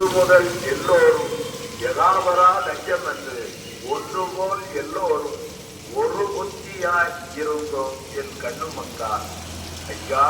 முதல் எல்லோரும் எலாவரா லட்சம் என்று ஒன்று போல் எல்லோரும் ஒரு புத்தியாய் இருந்தோம் என் கண்ணு மக்கா ஐயா.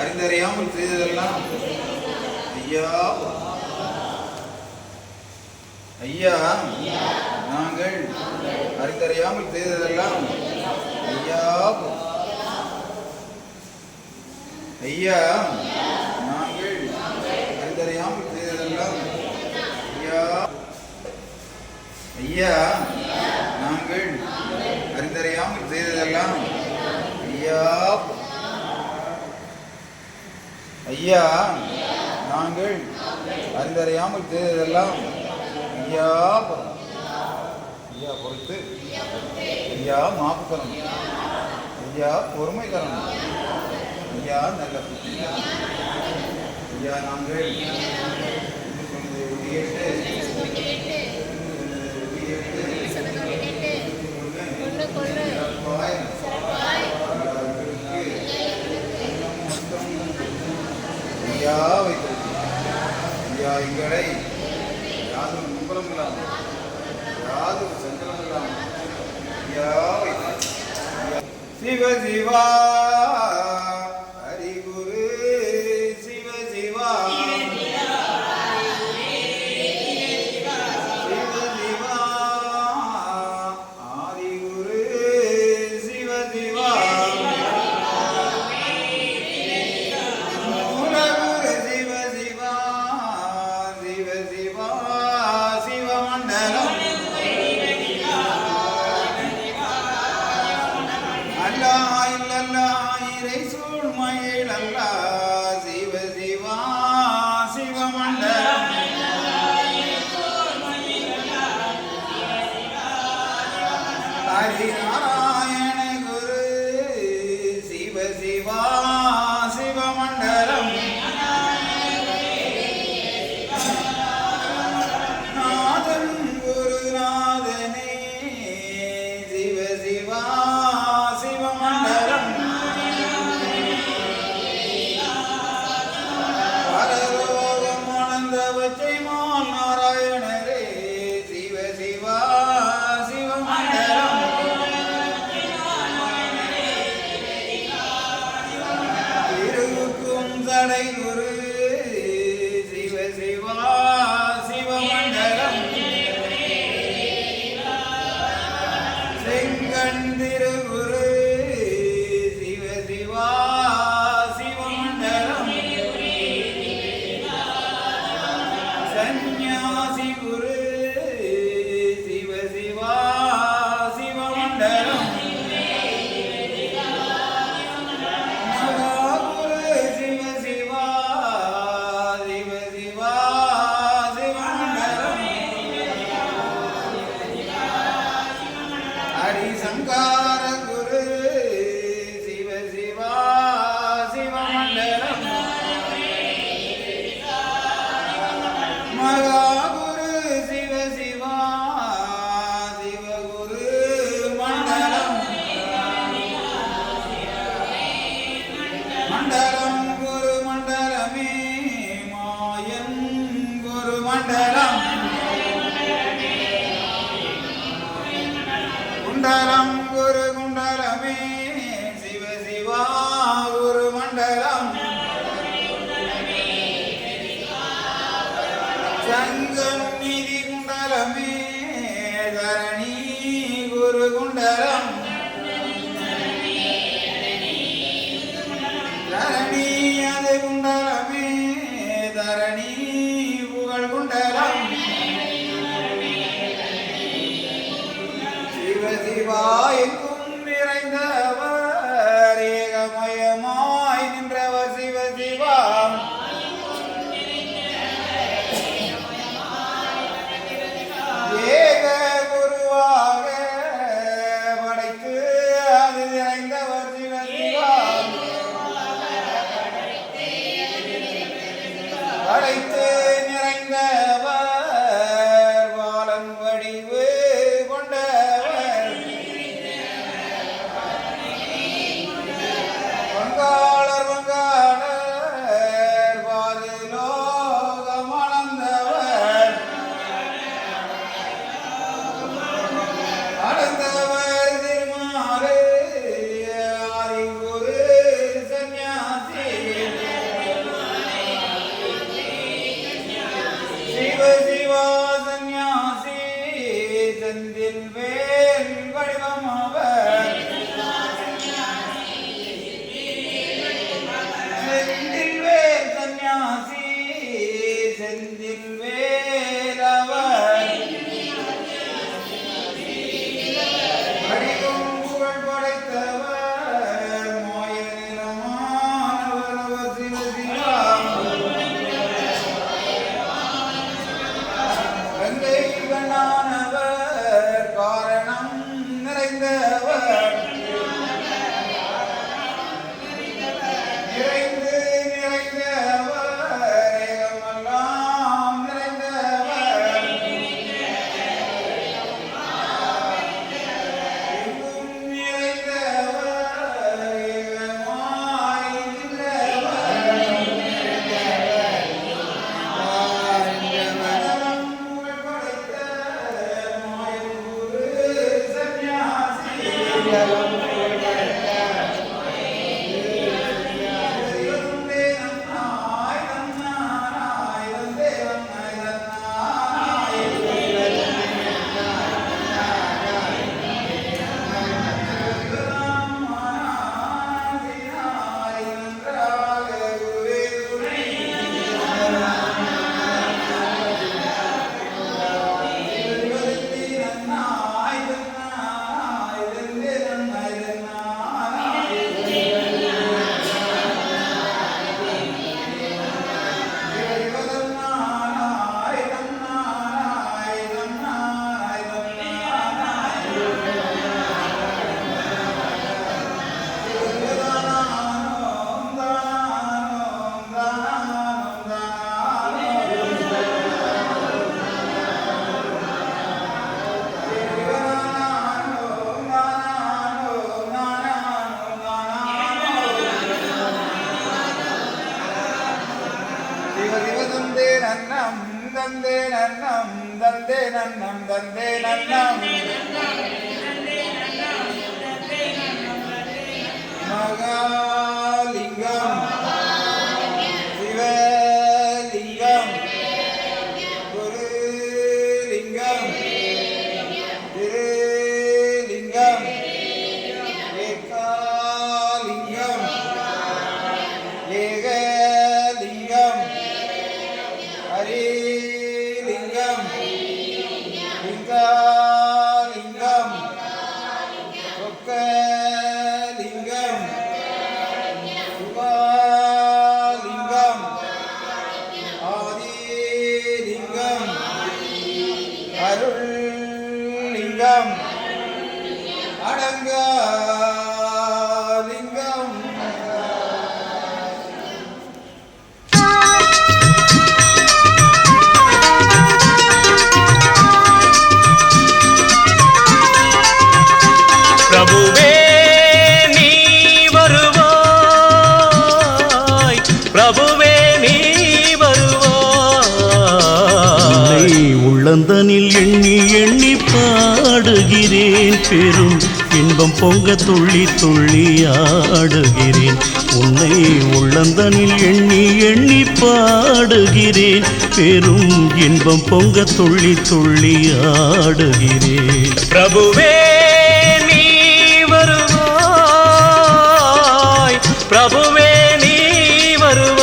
அறிந்தறியாமல் செய்ததெல்லாம் ஐயா ஐயா நாங்கள் அறிந்தறியாமல் செய்ததெல்லாம் ஐயா ஐயா நாங்கள் அறிந்தறியாமல் செய்ததெல்லாம் ஐயா ஐயா நாங்கள் அறிந்தறியாமல் செய்ததெல்லாம் ஐயா ஐயா நாங்கள் அறிந்தறியாமல் செய்ததெல்லாம் ஐயா ஐயா பொறுத்து ஐயா மாப்பு தரணும் ஐயா பொறுமை தரணும் ஐயா நல்ல புத்தி ஐயா நாங்கள் ஐயா ஐயா எங்களை யாரும் நம்பலம் இல்லாமல் யாரும் சங்கடம் இல்லாமல் ஐயா சிவ சிவா ஹரிகுரு சிவ சிவா சிவ சிவா சிவமண்டலம் ஹரிநாராயண குரு சிவ சிவா சிவமண்டலம் நாதன் குருநாதனே சிவ சிவா சிவமண்டலம் நாராயணரே சிவ சிவா சிவமண்டலம் திருவுக்கும் தடை குரு சிவ சிவா சிவமண்டலம் செங்கண் திருகுரு சிவ சிவா சிவமண்டலம் சந்நியாசி குரு சிவ சிவா சிவமண்டலம் மகாகுரு சிவ சிவா சிவ சிவா சிவமண்டலம் ஹரிசங்கார குரு சிவ சிவா சிவமண்டலம் மகாகுரு சிவ சிவா சிவகுரு மண்டலம் மண்டலம் குரு மண்டலமே மாயன் குரு மண்டலம் குண்டலம் குரு குண்டலமே சிவ சிவா குரு மண்டலம் சங்கம் நிதி குண்டலமே சிவ சிவா எங்கும் நிறைந்தவர் ஏகமயமாய் நின்றவர் சிவ சிவா ஏக குருவாக படைத்து அது நிறைந்தவர் சிவ சிவா படைத்து நிறைந்தவர் பாலன் வடிவு கொண்டவர் வங்காளர் வங்காளர் பாதுலோகம் அளந்தவர் அளந்தவர் திருமாறு ஆதிகுரு சந்நியாசி சிவ சிவா சந்நியாசி செந்தில் வேல் வடிவம் அவர் செந்தில் வேல் சந்நியாசி செந்தில் வேல் அவர் வடிவம் புகழ் படைத்தவர் மாய நிறமானவர் அவர் சிவ சிவா கங்கை கண்ணானவர் காரணம் நிறைந்தவர் நிறைந்து நிறைந்தவர் ஏகமெல்லாம் நிறைந்தவர் எங்கும் நிறைந்தவர் ஏகமாய் நின்றவர் புகழ் படைத்த மாயகுரு சந்நியாசி சிவந்தே நன்னாய் நன்னாய் வந்தே நன்னாய் நன்னாய் சிவராமானாய் நன்றாக குருவே துணை தந்தே நன்னம் தந்தே நன்னம் தந்தே நன்னம் தந்தே நன்னம் மகாலிங்கம் சிவலிங்கம் குருலிங்கம் திருலிங்கம் ஏகாலிங்கம் ஏகலிங்கம் ஹரிலிங்கம் லிங்காலிங்கம் சொக்கலிங்கம் சுகாலிங்கம் ஆதிலிங்கம் அருள்லிங்கம் அடங்காலிங்கம் பிரபுவே நீ வருவாய், பிரபுவே நீ வருவாய். உள்ளந்தனில் எண்ணி எண்ணி பாடுகிறேன், பெரும் இன்பம் பொங்க துள்ளி துள்ளி ஆடுகிறேன். உன்னை உள்ளந்தனில் எண்ணி எண்ணி பாடுகிறேன், பெரும் இன்பம் பொங்க துள்ளி துள்ளி ஆடுகிறேன். பிரபுவே நீ வருவாய், பிரபுவே நீ வருவாய்.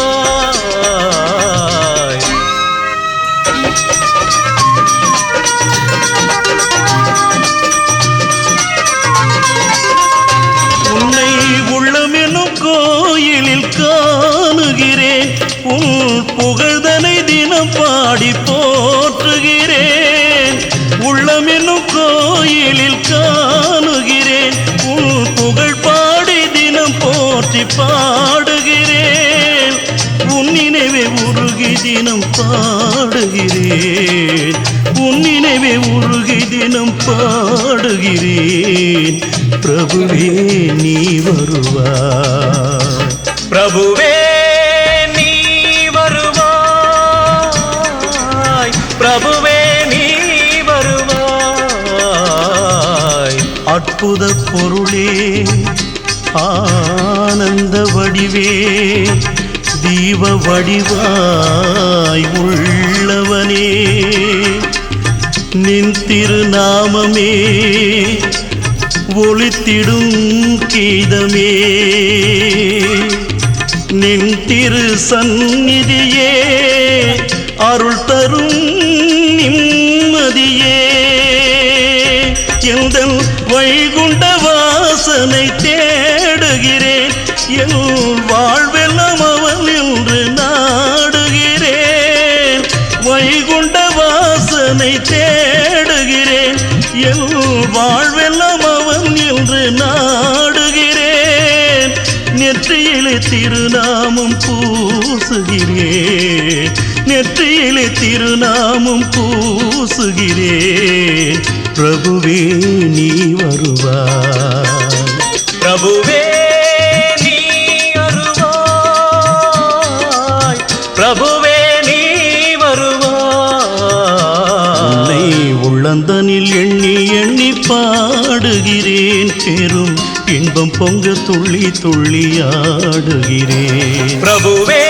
தினம் பாடுகிறேன் உன் நினைவே உருகி தினம் பாடுகிறேன் பிரபுவே நீ வருவாய் பிரபுவே நீ வருவாய் பிரபுவே நீ வருவாய் அற்புத பொருளே ஆனந்த வடிவே தீப வடிவாய் உள்ளவனே நின் திருநாமமே ஒளித்திடும் கீதமே நின் திரு சந்நிதியே அருள் தரும் நிம்மதியே எந்தன் வைகுண்ட வாசனை தேடுகிறேன் என் வாழ்வெல்லாம் அவன் என்று நாடுகிறேன் வைகுண்ட வாசனை தேடுகிறேன் என் வாழ்வெல்லாம் அவன் என்று நாடுகிறேன் நெற்றியிலே திருநாமம் பூசுகிறேன் நெற்றியிலே திருநாமம் பூசுகிறேன் பிரபுவே நீ வருவாய் பிரபுவே நீ வருவாய் பிரபுவே நீ வருவாய் உன்னை உள்ளந்தனில் எண்ணி எண்ணி பாடுகிறேன் பெரும் இன்பம் பொங்க துள்ளி துள்ளி ஆடுகிறேன் பிரபுவே